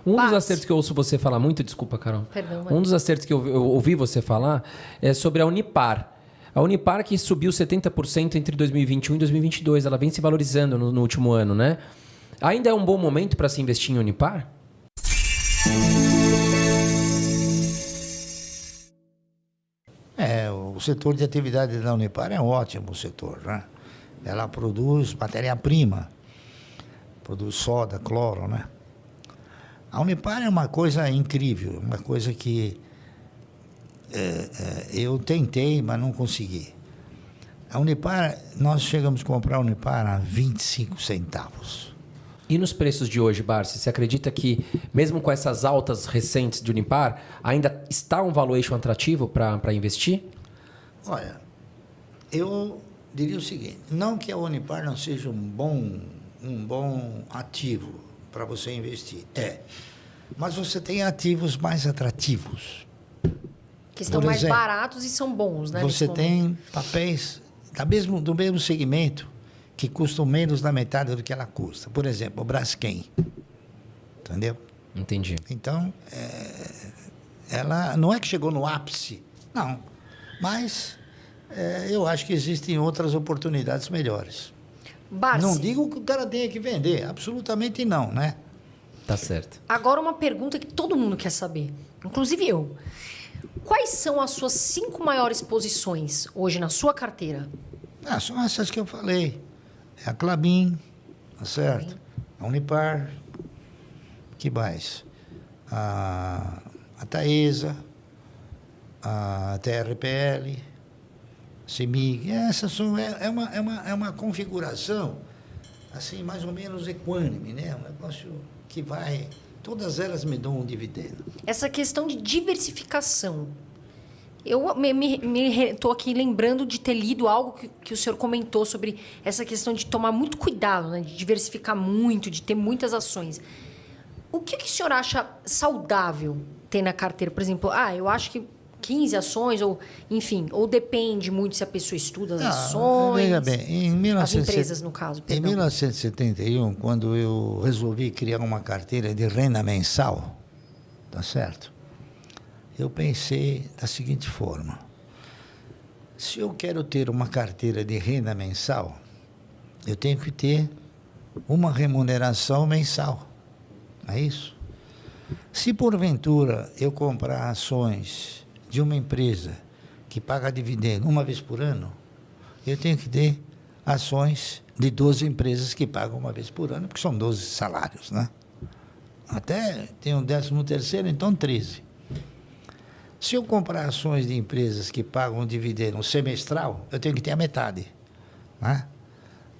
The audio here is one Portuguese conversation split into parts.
Um dos acertos que eu ouço você falar muito, desculpa, Carol. Perdão, um dos acertos que eu ouvi você falar é sobre a Unipar. A Unipar que subiu 70% entre 2021 e 2022. Ela vem se valorizando no último ano, né? Ainda é um bom momento para se investir em Unipar? O setor de atividade da Unipar é um ótimo setor, né? Ela produz matéria-prima, produz soda, cloro, né? A Unipar é uma coisa incrível, uma coisa que eu tentei, mas não consegui. A Unipar, nós chegamos a comprar a Unipar a 25 centavos. E nos preços de hoje, Barsi, você acredita que, mesmo com essas altas recentes de Unipar, ainda está um valuation atrativo para investir? Olha, eu diria o seguinte, não que a Unipar não seja um bom ativo para você investir, mas você tem ativos mais atrativos. Que estão mais baratos e são bons, né? Você tem papéis do mesmo segmento que custam menos da metade do que ela custa. Por exemplo, o Braskem. Entendeu? Entendi. Então, ela não é que chegou no ápice, não. Mas eu acho que existem outras oportunidades melhores. Barsi, não digo que o cara tenha que vender, absolutamente não, né? Tá certo. Agora uma pergunta que todo mundo quer saber, inclusive eu. Quais são as suas 5 maiores posições hoje na sua carteira? São essas que eu falei. É a Klabin, tá certo? A Unipar, que mais? A Taesa, a TRPL, CEMIG. Essas são, é uma configuração, assim, mais ou menos equânime, né? Um negócio que vai... Todas elas me dão um dividendo. Essa questão de diversificação. Eu estou aqui lembrando de ter lido algo que o senhor comentou sobre essa questão de tomar muito cuidado, né? De diversificar muito, de ter muitas ações. O que o senhor acha saudável ter na carteira? Por exemplo, eu acho que 15 ações, ou enfim, ou depende muito se a pessoa estuda as ações. Veja bem, as empresas, no caso. Em 1971, quando eu resolvi criar uma carteira de renda mensal, tá certo? Eu pensei da seguinte forma: se eu quero ter uma carteira de renda mensal, eu tenho que ter uma remuneração mensal. É isso? Se porventura eu comprar ações de uma empresa que paga dividendo uma vez por ano, eu tenho que ter ações de 12 empresas que pagam uma vez por ano, porque são 12 salários, né? Até tem um 13º, então 13. Se eu comprar ações de empresas que pagam um dividendo semestral, eu tenho que ter a metade, né?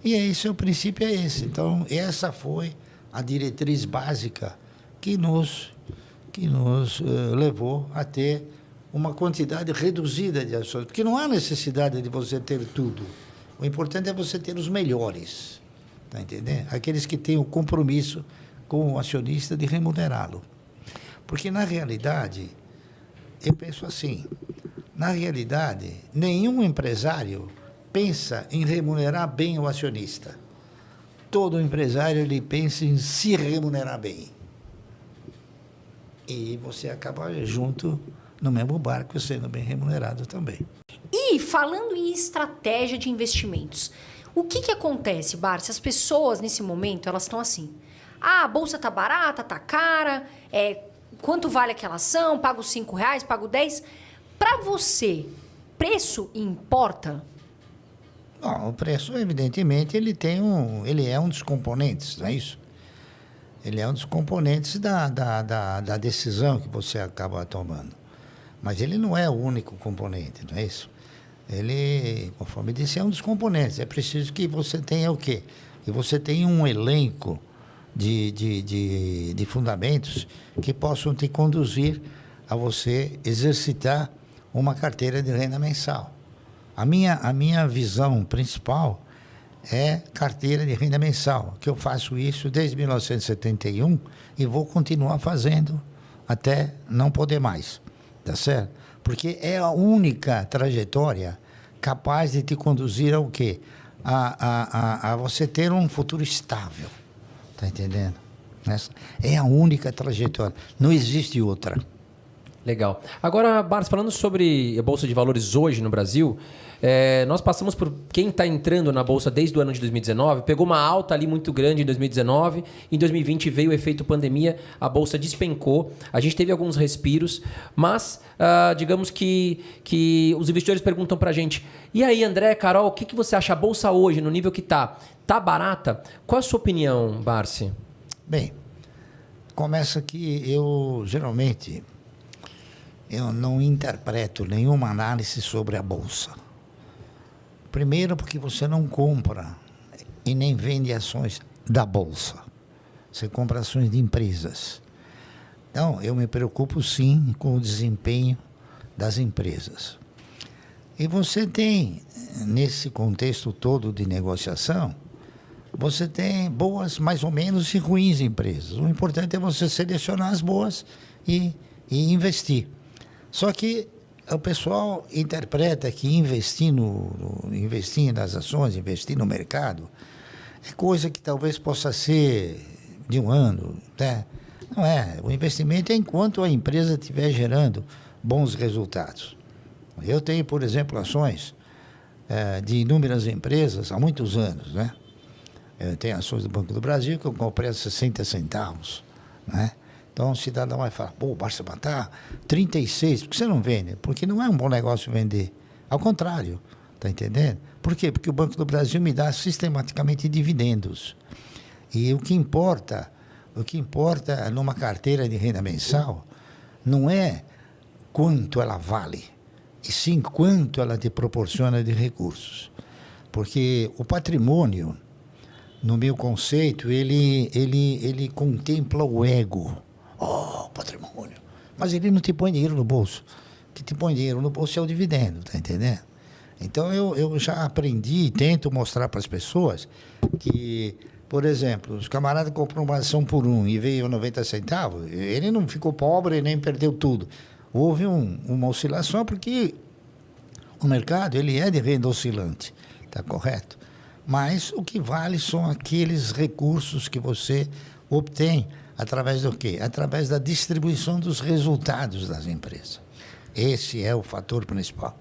E esse, o princípio é esse. Então, essa foi a diretriz básica que nos levou a ter uma quantidade reduzida de ações, porque não há necessidade de você ter tudo. O importante é você ter os melhores, tá entendendo? Aqueles que têm o compromisso com o acionista de remunerá-lo. Porque, na realidade, eu penso assim, na realidade, nenhum empresário pensa em remunerar bem o acionista. Todo empresário ele pensa em se remunerar bem. E você acaba junto no mesmo barco, sendo bem remunerado também. E falando em estratégia de investimentos, o que acontece, Barsi? As pessoas, nesse momento, elas estão assim: a bolsa tá barata, tá cara, quanto vale aquela ação? Pago R$5, pago 10. Para você, preço importa? Bom, o preço, evidentemente, ele é um dos componentes, não é isso? Ele é um dos componentes da decisão que você acaba tomando. Mas ele não é o único componente, não é isso? Ele, conforme disse, é um dos componentes. É preciso que você tenha o quê? Que você tenha um elenco de fundamentos que possam te conduzir a você exercitar uma carteira de renda mensal. A minha visão principal é carteira de renda mensal, que eu faço isso desde 1971 e vou continuar fazendo até não poder mais, tá certo? Porque é a única trajetória capaz de te conduzir ao quê? A você ter um futuro estável, tá entendendo? Essa é a única trajetória. Não existe outra. Legal. Agora, Barsi, falando sobre a Bolsa de Valores hoje no Brasil, nós passamos por quem está entrando na Bolsa desde o ano de 2019, pegou uma alta ali muito grande em 2019, em 2020 veio o efeito pandemia, a Bolsa despencou, a gente teve alguns respiros, mas digamos que os investidores perguntam para a gente, e aí, André, Carol, o que você acha a Bolsa hoje, no nível que está? Está barata? Qual a sua opinião, Barsi? Bem, começa que eu geralmente não interpreto nenhuma análise sobre a Bolsa. Primeiro porque você não compra e nem vende ações da Bolsa. Você compra ações de empresas. Então, eu me preocupo sim com o desempenho das empresas. E você tem, nesse contexto todo de negociação, você tem boas, mais ou menos, e ruins empresas. O importante é você selecionar as boas e investir. Só que o pessoal interpreta que investir nas ações, investir no mercado, é coisa que talvez possa ser de um ano, né? Não é. O investimento é enquanto a empresa estiver gerando bons resultados. Eu tenho, por exemplo, ações de inúmeras empresas há muitos anos, né? Eu tenho ações do Banco do Brasil que eu comprei a 60 centavos, né? Então, o cidadão vai falar, pô, basta matar 36, por que você não vende? Porque não é um bom negócio vender. Ao contrário, está entendendo? Por quê? Porque o Banco do Brasil me dá sistematicamente dividendos. E o que importa numa carteira de renda mensal não é quanto ela vale, e sim quanto ela te proporciona de recursos. Porque o patrimônio, no meu conceito, ele contempla o ego. Oh, patrimônio. Mas ele não te põe dinheiro no bolso. O que te põe dinheiro no bolso é o dividendo, tá entendendo? Então, eu já aprendi e tento mostrar para as pessoas que, por exemplo, os camaradas compram uma ação por 1 e veio 90 centavos, ele não ficou pobre nem perdeu tudo. Houve uma oscilação porque o mercado ele é de renda oscilante, tá correto? Mas o que vale são aqueles recursos que você obtém através do quê? Através da distribuição dos resultados das empresas. Esse é o fator principal.